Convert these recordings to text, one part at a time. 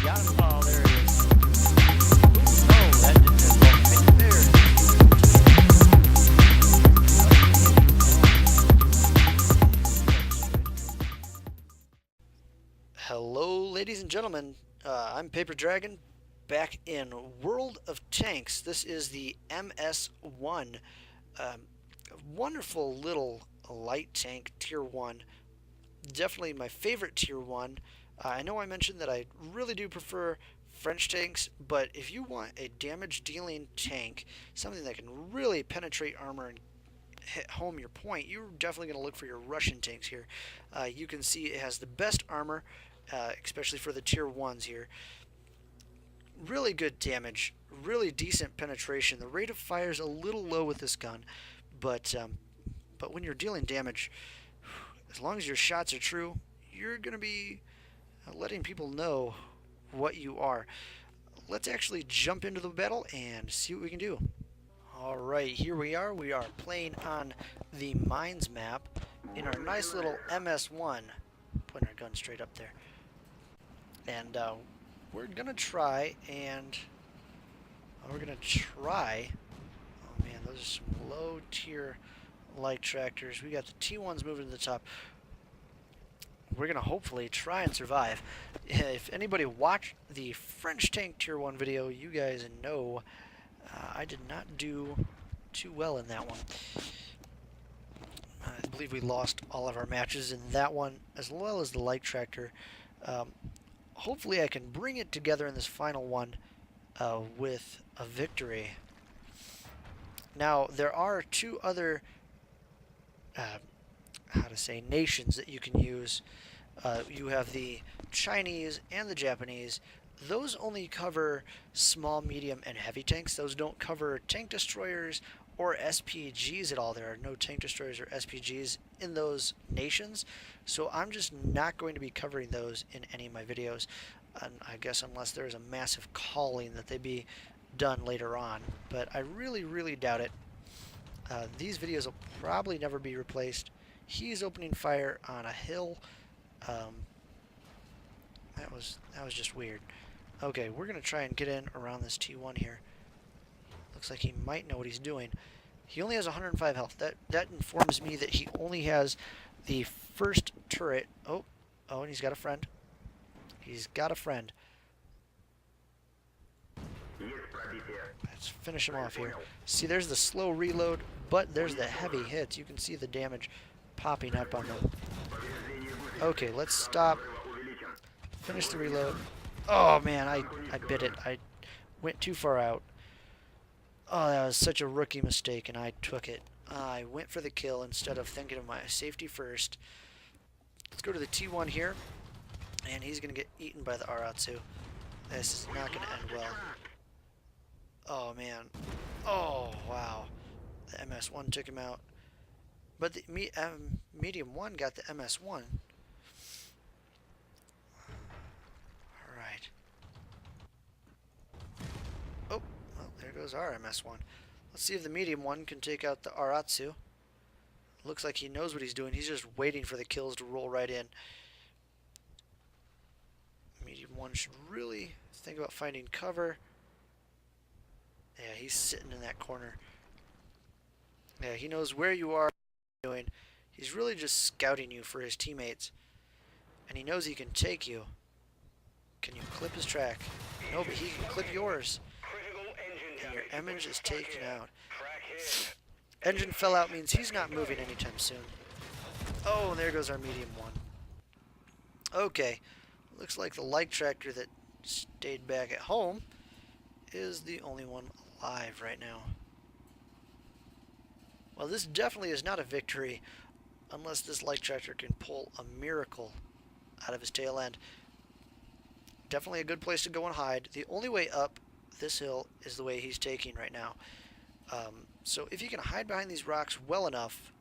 got him. Oh, there it is. Oh, that didn't involve me. There it is. Hello, ladies and gentlemen. I'm Paper Dragon, back in World of Tanks. This is the MS-1. A wonderful little light tank, Tier 1. Definitely my favorite Tier 1. I know I mentioned that I really do prefer French tanks, but if you want a damage-dealing tank, something that can really penetrate armor and hit home your point, you're definitely going to look for your Russian tanks here. You can see it has the best armor, especially for the Tier 1s here. Really good damage, really decent penetration. The rate of fire is a little low with this gun, but when you're dealing damage, as long as your shots are true, you're going to be letting people know what you are. Let's actually jump into the battle and see what we can do. Alright, here we are. We are playing on the Mines map in our nice little MS-1. Putting our gun straight up there. And we're going to try and... Oh man, those are some low tier light tractors. We got the T1s moving to the top. We're going to hopefully try and survive. If anybody watched the French Tank Tier 1 video, you guys know I did not do too well in that one. I believe we lost all of our matches in that one, as well as the light tractor. Hopefully I can bring it together in this final one with a victory. Now, there are two other nations that you can use. You have the Chinese and the Japanese. Those only cover small, medium, and heavy tanks. Those don't cover tank destroyers or SPGs at all. There are no tank destroyers or SPGs in those nations, so I'm just not going to be covering those in any of my videos. And I guess unless there's a massive calling that they be done later on, but I really doubt it. These videos will probably never be replaced. He's opening fire on a hill. That was just weird. Okay, we're gonna try and get in around this T1 here. Looks like he might know what he's doing. He only has 105 health. That informs me that he only has the first turret. Oh, and he's got a friend. He's got a friend. Let's finish him off here. See, there's the slow reload, but there's the heavy hits. You can see the damage popping up on them. Okay, let's stop. Finish the reload. Oh man, I bit it. I went too far out. Oh, that was such a rookie mistake, and I took it. I went for the kill instead of thinking of my safety first. Let's go to the T1 here, and he's going to get eaten by the Aratsu. This is not going to end well. Oh man. Oh, wow. The MS-1 took him out. But the Medium 1 got the MS-1. Alright. Oh, well, there goes our MS-1. Let's see if the Medium 1 can take out the Aratsu. Looks like he knows what he's doing. He's just waiting for the kills to roll right in. Medium 1 should really think about finding cover. Yeah, he's sitting in that corner. Yeah, he knows where you are. Doing. He's really just scouting you for his teammates. And he knows he can take you. Can you clip his track? No, but he can clip yours. And your image is taken out. Engine fell out means he's not moving anytime soon. Oh, and there goes our Medium 1. Okay. Looks like the light tractor that stayed back at home is the only one alive right now. Well, this definitely is not a victory unless this light tractor can pull a miracle out of his tail end. Definitely a good place to go and hide. The only way up this hill is the way he's taking right now. So if you can hide behind these rocks well enough,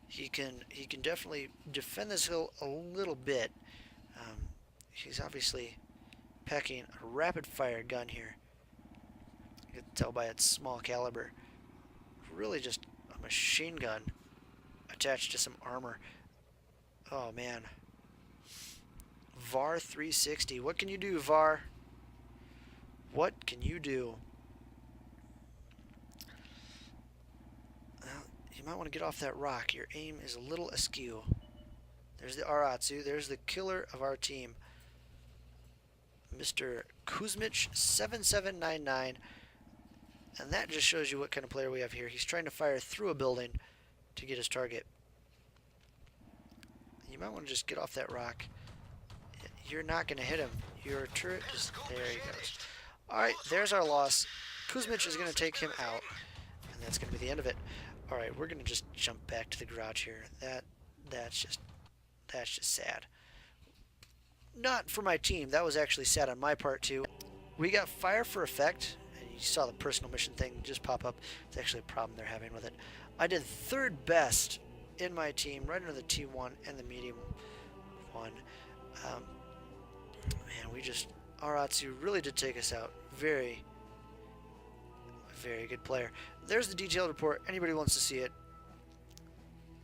he can definitely defend this hill a little bit. He's obviously packing a rapid fire gun here. You can tell by its small caliber. Really just a machine gun attached to some armor. Oh man. VAR 360. What can you do, VAR? What can you do? Well, you might want to get off that rock. Your aim is a little askew. There's the Aratsu. There's the killer of our team, Mr. Kuzmich 7799. And that just shows you what kind of player we have here. He's trying to fire through a building to get his target. You might want to just get off that rock. You're not going to hit him. Your turret is... There he goes. Alright, there's our loss. Kuzmich is going to take him out. And that's going to be the end of it. Alright, we're going to just jump back to the garage here. That's just sad. Not for my team. That was actually sad on my part, too. We got fire for effect. You saw the personal mission thing just pop up. It's actually a problem they're having with it. I did third best in my team, right under the T1 and the medium one. Man, we just... Aratsu really did take us out. Very, very good player. There's the detailed report. Anybody wants to see it.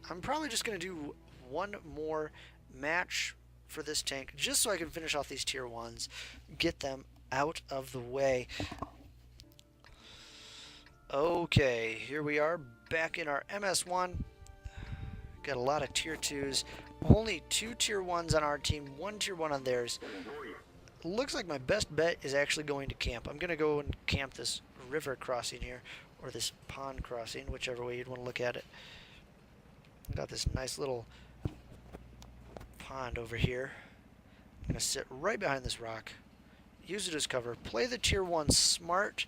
I'm probably just going to do one more match for this tank, just so I can finish off these tier 1s, get them out of the way. Okay, here we are back in our MS-1. Got a lot of tier 2s. Only 2 tier 1s on our team, 1 tier 1 on theirs. Looks like my best bet is actually going to camp. I'm going to go and camp this river crossing here, or this pond crossing, whichever way you'd want to look at it. Got this nice little pond over here. I'm going to sit right behind this rock, use it as cover, play the tier 1 smart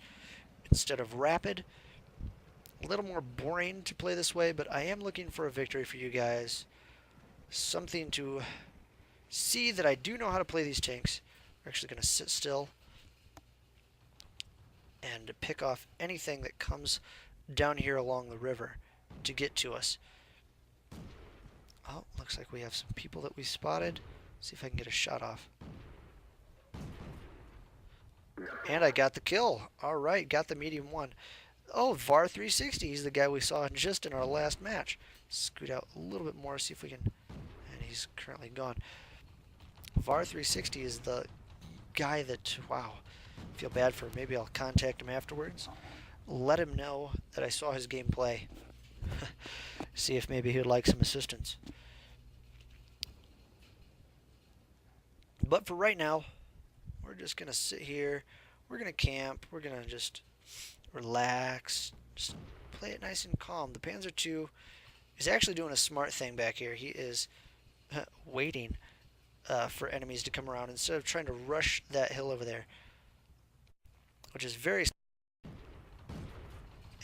instead of rapid. A little more boring to play this way, but I am looking for a victory for you guys. Something to see that I do know how to play these tanks. We're actually going to sit still and pick off anything that comes down here along the river to get to us. Oh, looks like we have some people that we spotted. See if I can get a shot off. And I got the kill. Alright, got the medium one. Oh, VAR 360. He's the guy we saw just in our last match. Scoot out a little bit more, see if we can... And he's currently gone. VAR 360 is the guy that... Wow. I feel bad for him. Maybe I'll contact him afterwards. Let him know that I saw his gameplay. See if maybe he would like some assistance. But for right now, we're just going to sit here. We're going to camp. We're going to just relax. Just play it nice and calm. The Panzer II is actually doing a smart thing back here. He is waiting for enemies to come around instead of trying to rush that hill over there, which is very...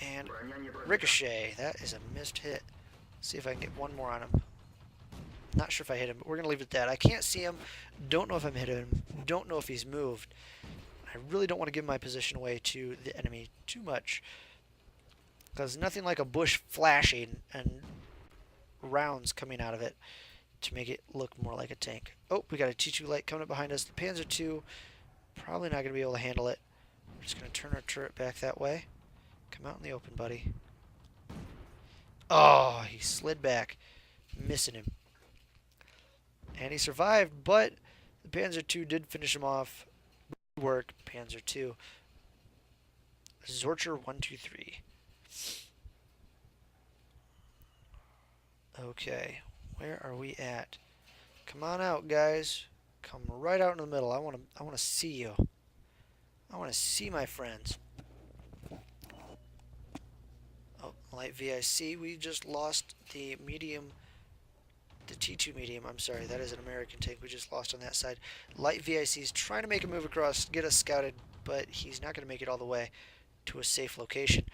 And ricochet. That is a missed hit. See if I can get one more on him. Not sure if I hit him, but we're going to leave it at that. I can't see him. Don't know if I'm hitting him. Don't know if he's moved. I really don't want to give my position away to the enemy too much, because nothing like a bush flashing and rounds coming out of it to make it look more like a tank. Oh, we got a T2 light coming up behind us. The Panzer II, probably not going to be able to handle it. We're just going to turn our turret back that way. Come out in the open, buddy. Oh, he slid back, missing him. And he survived, but the Panzer II did finish him off. Good work, Panzer II. Zorcher 123. Okay, where are we at? Come on out, guys. Come right out in the middle. I want to see you. I want to see my friends. Oh, light VIC. We just lost the medium. The T2 medium, I'm sorry, that is an American tank. We just lost on that side. Light VIC is trying to make a move across, get us scouted, but he's not going to make it all the way to a safe location.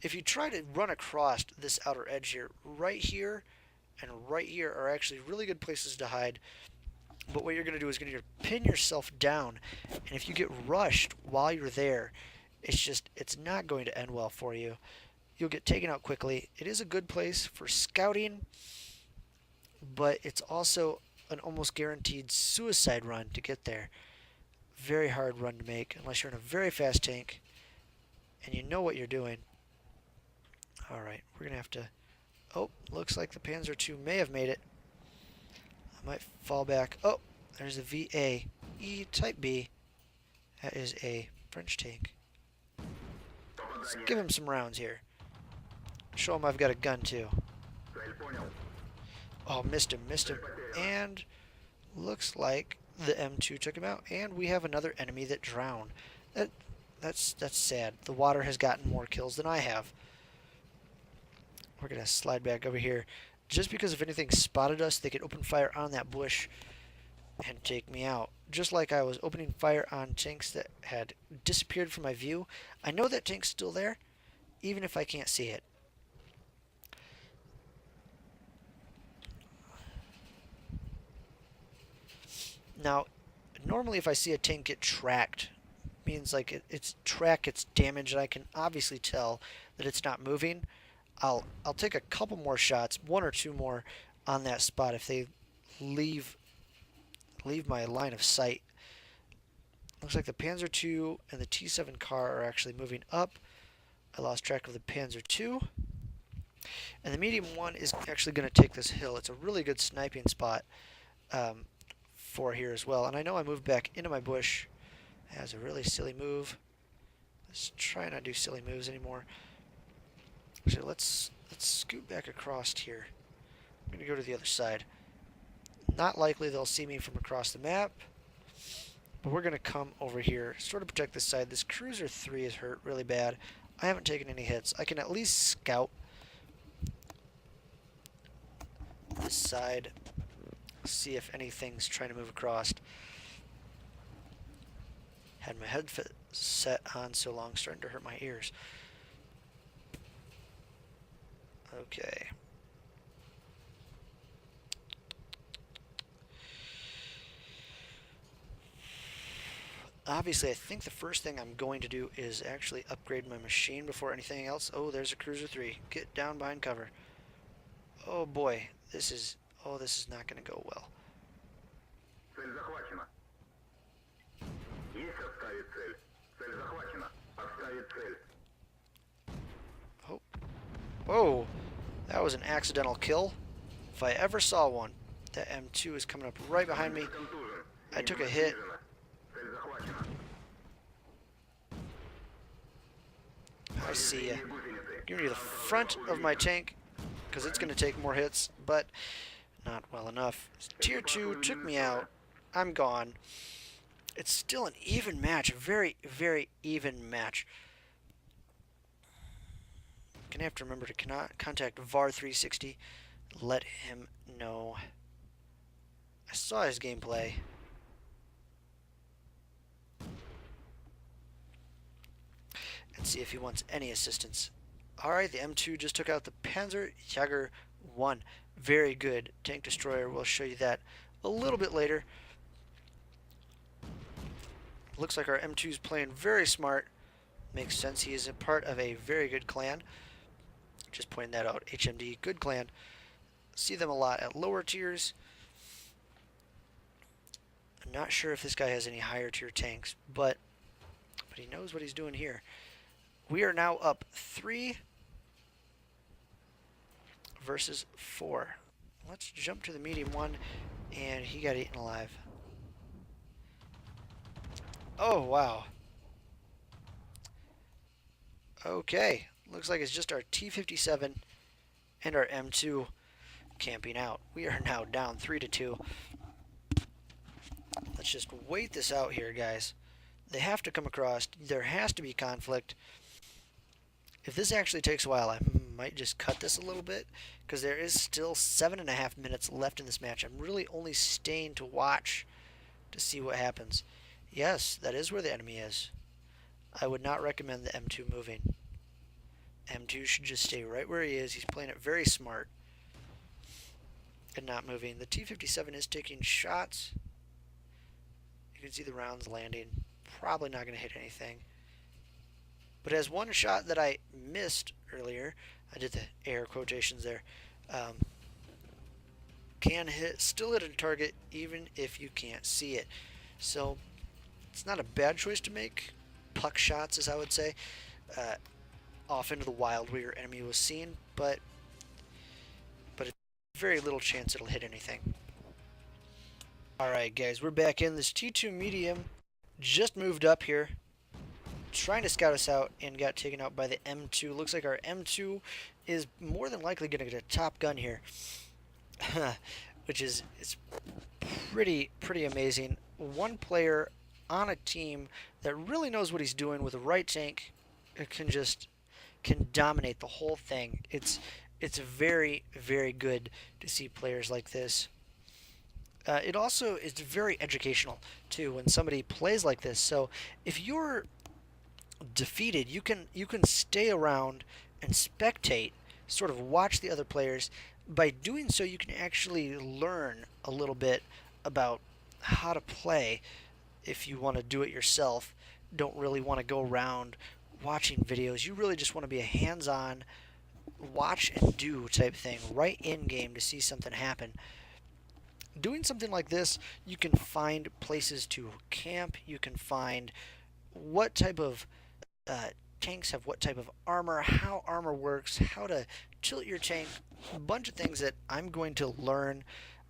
If you try to run across this outer edge here, right here and right here are actually really good places to hide. But what you're going to do is going to pin yourself down, and if you get rushed while you're there, it's not going to end well for you. You'll get taken out quickly. It is a good place for scouting, but it's also an almost guaranteed suicide run to get there. Very hard run to make unless you're in a very fast tank and you know what you're doing. Alright, we're going to have to... Oh, looks like the Panzer II may have made it. I might fall back. Oh, There's a VAE Type B. That is a French tank. Let's give him some rounds here. Show him I've got a gun too. Oh, missed him. And looks like the M2 took him out. And we have another enemy that drowned. That's sad. The water has gotten more kills than I have. We're going to slide back over here. Just because if anything spotted us, they could open fire on that bush and take me out. Just like I was opening fire on tanks that had disappeared from my view. I know that tank's still there, even if I can't see it. Now, normally if I see a tank get tracked, means like its track gets damaged and I can obviously tell that it's not moving. I'll take a couple more shots, one or two more on that spot if they leave my line of sight. Looks like the Panzer II and the T7 car are actually moving up. I lost track of the Panzer II. And the medium one is actually going to take this hill. It's a really good sniping spot for here as well. And I know I moved back into my bush. That was a really silly move. Let's try not to do silly moves anymore. Actually, let's scoot back across here. I'm going to go to the other side. Not likely they'll see me from across the map. But we're going to come over here, sort of protect this side. This Cruiser 3 is hurt really bad. I haven't taken any hits. I can at least scout this side, see if anything's trying to move across. Had my headset set on so long, starting to hurt my ears. Okay. Obviously, I think the first thing I'm going to do is actually upgrade my machine before anything else. Oh, there's a Cruiser 3. Get down behind cover. Oh boy, this is not going to go well. Oh. Whoa, that was an accidental kill. If I ever saw one. That M2 is coming up right behind me. I took a hit. I see ya. Give me the front of my tank, because it's going to take more hits, but not well enough. Tier 2 took me out. I'm gone. It's still an even match. A very, very even match. Gonna have to remember to contact VAR360. Let him know. I saw his gameplay. And see if he wants any assistance. Alright, the M2 just took out the Panzerjäger 1. Very good tank destroyer. We'll show you that a little bit later. Looks like our M2 is playing very smart. Makes sense. He is a part of a very good clan. Just pointing that out. HMD, good clan. See them a lot at lower tiers. I'm not sure if this guy has any higher tier tanks, but he knows what he's doing here. We are now up 3 versus 4. Let's jump to the medium one, and he got eaten alive. Oh, wow. Okay, looks like it's just our T-57 and our M2 camping out. We are now down 3-2. Let's just wait this out here, guys. They have to come across. There has to be conflict. If this actually takes a while, I might just cut this a little bit, because there is still 7.5 minutes left in this match. I'm really only staying to watch to see what happens. Yes, that is where the enemy is. I would not recommend the M2 moving. M2 should just stay right where he is. He's playing it very smart and not moving. The T-57 is taking shots. You can see the rounds landing. Probably not going to hit anything. But as one shot that I missed earlier, I did the air quotations there, can still hit a target even if you can't see it. So it's not a bad choice to make. Puck shots, as I would say, off into the wild where your enemy was seen, but it's very little chance it'll hit anything. Alright guys, we're back in. This T2 medium just moved up here, trying to scout us out, and got taken out by the M2. Looks like our M2 is more than likely going to get a top gun here, which is it's pretty amazing. One player on a team that really knows what he's doing with the right tank can dominate the whole thing. It's very good to see players like this. It also is very educational too when somebody plays like this. So if you're defeated, you can stay around and spectate, sort of watch the other players. By doing so, you can actually learn a little bit about how to play if you want to do it yourself. Don't really want to go around watching videos. You really just want to be a hands-on, watch and do type thing right in game to see something happen. Doing something like this, you can find places to camp. You can find what type of tanks have what type of armor, how armor works, how to tilt your tank, a bunch of things that I'm going to learn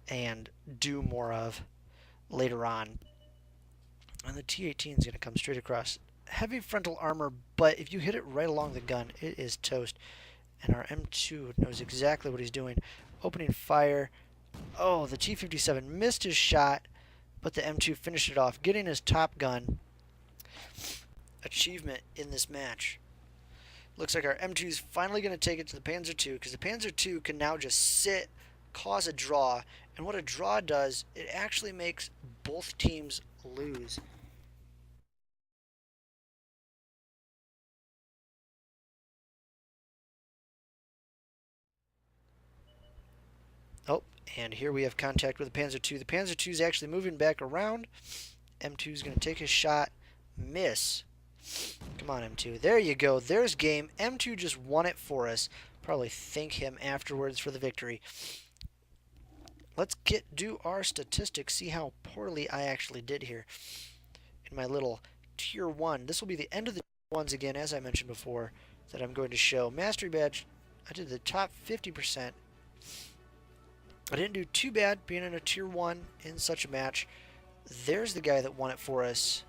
and do more of later on. And the T-18 is going to come straight across. Heavy frontal armor, but if you hit it right along the gun, it is toast. And our M2 knows exactly what he's doing. Opening fire. Oh, the T-57 missed his shot, but the M2 finished it off, getting his top gun achievement in this match. Looks like our M2 is finally going to take it to the Panzer II, because the Panzer II can now just sit, cause a draw, and what a draw does, it actually makes both teams lose. Oh, and here we have contact with the Panzer II. The Panzer II is actually moving back around. M2 is going to take his shot, miss. Come on, M2. There you go. There's game. M2 just won it for us. Probably thank him afterwards for the victory. Let's do our statistics, see how poorly I actually did here in my little tier 1. This will be the end of the tier 1s again, as I mentioned before, that I'm going to show. Mastery badge, I did the top 50%. I didn't do too bad being in a tier 1 in such a match. There's the guy that won it for us.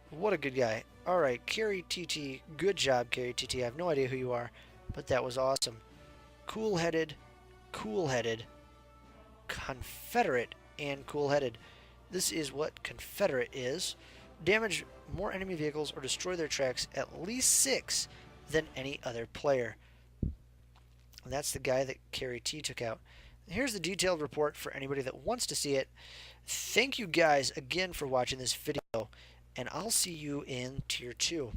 What a good guy. Alright, Carry TT. Good job, Carry TT. I have no idea who you are, but that was awesome. Cool-headed, Confederate, and cool-headed. This is what Confederate is. Damage more enemy vehicles or destroy their tracks at least 6 than any other player. And that's the guy that Carry T took out. Here's the detailed report for anybody that wants to see it. Thank you guys again for watching this video, and I'll see you in Tier 2.